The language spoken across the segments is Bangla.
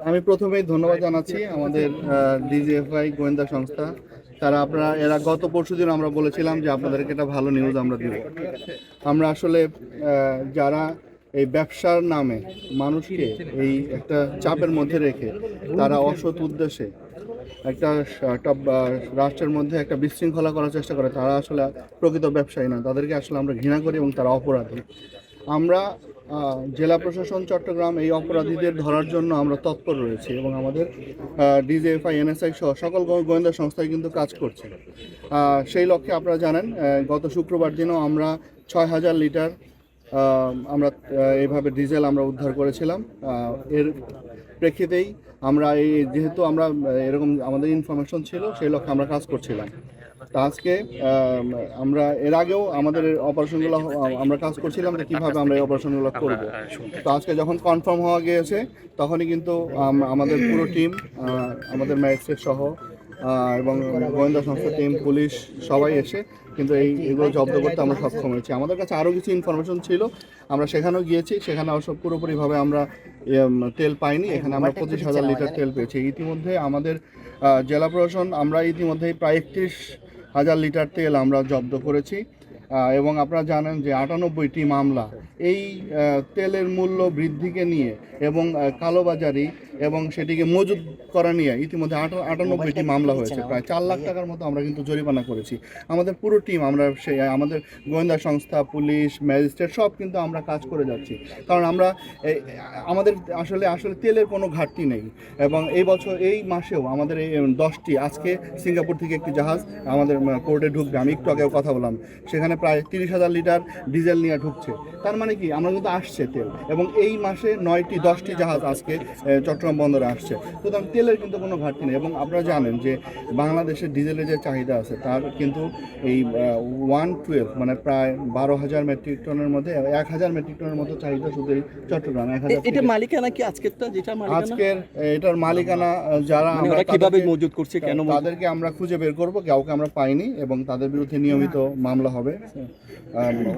আমি প্রথমেই ধন্যবাদ জানাচ্ছি আমাদের ডিজিএফআই গোয়েন্দা সংস্থা। এরা গত পরশুদিন আমরা বলেছিলাম যে আপনাদেরকে একটা ভালো নিউজ আমরা দিব। আমরা আসলে যারা এই ব্যবসার নামে মানুষকে এই একটা চাপের মধ্যে রেখে তারা অসৎ উদ্দেশ্যে একটা রাষ্ট্রের মধ্যে একটা বিশৃঙ্খলা করার চেষ্টা করে, তারা আসলে প্রকৃত ব্যবসায়ী না, তাদেরকে আসলে আমরা ঘৃণা করি এবং তারা অপরাধী। আমরা জেলা প্রশাসন চট্টগ্রাম এই অপরাধীদের ধরার জন্য আমরা তৎপর রয়েছি এবং আমাদের ডিজিএফআই এনএসআই সহ সকল গোয়েন্দা সংস্থায় কিন্তু কাজ করছে। সেই লক্ষ্যে আপনারা জানেন গত শুক্রবার দিনও আমরা 6,000 লিটার আমরা এইভাবে ডিজেল আমরা উদ্ধার করেছিলাম। এর প্রেক্ষিতেই আমরা যেহেতু আমরা এরকম আমাদের ইনফরমেশন ছিল, সেই লক্ষ্যে আমরা কাজ করছিলাম। তো আজকে আমরা এর আগেও আমাদের অপারেশনগুলো আমরা কাজ করছিলাম যে কীভাবে আমরা এই অপারেশনগুলো করব। তো আজকে যখন কনফার্ম হওয়া গিয়েছে তখনই কিন্তু আমাদের পুরো টিম, আমাদের ম্যাজিস্ট্রেট সহ এবং গোয়েন্দা সংস্থা টিম, পুলিশ সবাই এসে কিন্তু এগুলো জব্দ করতে আমরা সক্ষম হয়েছি। আমাদের কাছে আরও কিছু ইনফরমেশন ছিল, আমরা সেখানেও গিয়েছি, সেখানে অবশ্য পুরোপুরিভাবে আমরা তেল পাইনি। এখানে আমরা 25,000 লিটার তেল পেয়েছি। ইতিমধ্যে আমাদের জেলা প্রশাসন আমরা ইতিমধ্যেই প্রায় 31,000 লিটার তেল আমরা জব্দ করেছি। এবং আপনারা জানেন যে 98টি মামলা এই তেলের মূল্য বৃদ্ধিকে নিয়ে এবং কালোবাজারি এবং সেটিকে মজুত করা নিয়ে ইতিমধ্যে 98টি মামলা হয়েছে। প্রায় 4 লাখ টাকার মতো আমরা কিন্তু জরিমানা করেছি। আমাদের পুরো টিম, আমরা আমাদের গোয়েন্দা সংস্থা, পুলিশ, ম্যাজিস্ট্রেট সব কিন্তু আমরা কাজ করে যাচ্ছি, কারণ আমরা আমাদের আসলে তেলের কোনো ঘাটতি নেই। এবং এই মাসেও আমাদের এই 10টি, আজকে সিঙ্গাপুর থেকে একটি জাহাজ আমাদের কোর্টে ঢুকবে, আমি একটু আগেও কথা বললাম, সেখানে প্রায় 30,000 লিটার ডিজেল নিয়ে ঢুকছে। তার মানে কি, আমরা কিন্তু আসছে তেল, এবং এই মাসে 10টি জাহাজ আজকে চট্টগ্রাম বন্দরে আসছে। সুতরাং তেলের কিন্তু কোনো ঘাটতি নেই। এবং আপনারা জানেন যে বাংলাদেশের ডিজেলের যে চাহিদা আছে তার কিন্তু এই 112 মানে প্রায় 12,000 মেট্রিক টনের মধ্যে 1,000 মেট্রিক টনের মতো চাহিদা শুধু এই চট্টগ্রাম। এটা মালিকানা কি আজকের এটার মালিকানা যারা আমরা কিভাবে মজুত করছে, কেন তাদেরকে আমরা খুঁজে বের করব। কাউকে আমরা পাইনি এবং তাদের বিরুদ্ধে নিয়মিত মামলা হবে।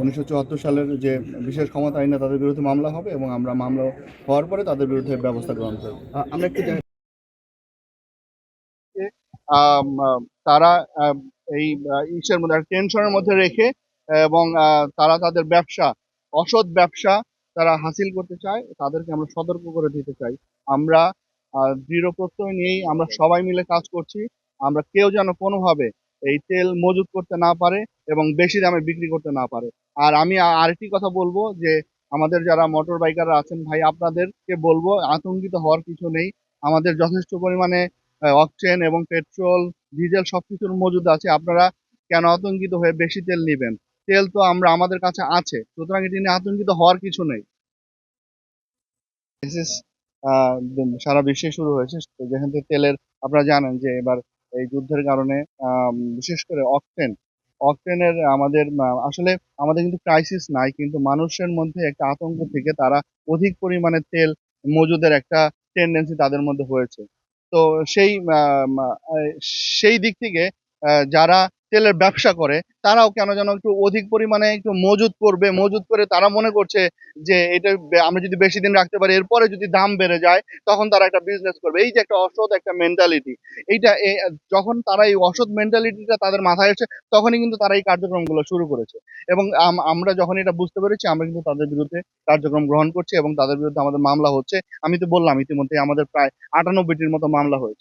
1974 সালের যে বিশেষ ক্ষমতা আইনে তাদের বিরুদ্ধে মামলা হবে এবং আমরা মামলা হওয়ার পরে তাদের বিরুদ্ধে ব্যবস্থা গ্রহণ করব। আমরা একটু তারা এই ইসের মধ্যে টেনশনের মধ্যে রেখে এবং তারা তাদের ব্যবসা, অসৎ ব্যবসা তারা হাসিল করতে চায়, তাদেরকে আমরা সতর্ক করে দিতে চাই। আমরা দৃঢ় প্রত্যয় নিয়েই আমরা সবাই মিলে কাজ করছি। আমরা কেউ যেন কোনোভাবে এই তেল মজুত করতে না পারে এবং বেশি দামে বিক্রি করতে না পারে। আর আমি আরেকটি কথা বলবো যে আমাদের যারা মোটর বাইকাররা আছেন ভাই, আপনাদেরকে বলবো আতঙ্কিত হওয়ার কিছু নেই। আমাদের যথেষ্ট পরিমাণে অকটেন এবং পেট্রোল, ডিজেল সবকিছুর মজুদ আছে। আপনারা কেন আতঙ্কিত হয়ে বেশি তেল নিবেন? তেল তো আমাদের কাছে আছে, সুতরাং এটি নিয়ে আতঙ্কিত হওয়ার কিছু নেই। সারা বিশ্বে শুরু হয়েছে, যেখান থেকে তেলের, আপনারা জানেন যে এবার এই যুদ্ধের কারণে বিশেষ করে অকটেনের আসলে আমাদের কিন্তু ক্রাইসিস নাই, কিন্তু মানুষের মধ্যে একটা আতঙ্ক থেকে তারা অধিক পরিমাণে তেল মজুদের একটা টেন্ডেন্সি তাদের মধ্যে হয়েছে। তো সেই সেই দিক থেকে যারা তেলের ব্যবসা করে তারাও কেন যেন একটু অধিক পরিমাণে একটু মজুত করে তারা মনে করছে যে এটা আমরা যদি বেশি দিন রাখতে পারি, এরপরে যদি দাম বেড়ে যায় তখন তারা একটা বিজনেস করবে। এই যে একটা অসৎ একটা মেন্টালিটি, এইটা যখন তারা এই অসৎ মেন্টালিটিটা তাদের মাথায় এসে তখনই কিন্তু তারা এই কার্যক্রমগুলো শুরু করেছে। এবং আমরা যখন এটা বুঝতে পেরেছি আমরা কিন্তু তাদের বিরুদ্ধে কার্যক্রম গ্রহণ করছি এবং তাদের বিরুদ্ধে আমাদের মামলা হচ্ছে। আমি তো বললাম ইতিমধ্যে আমাদের প্রায় 98টির মতো মামলা হয়েছে।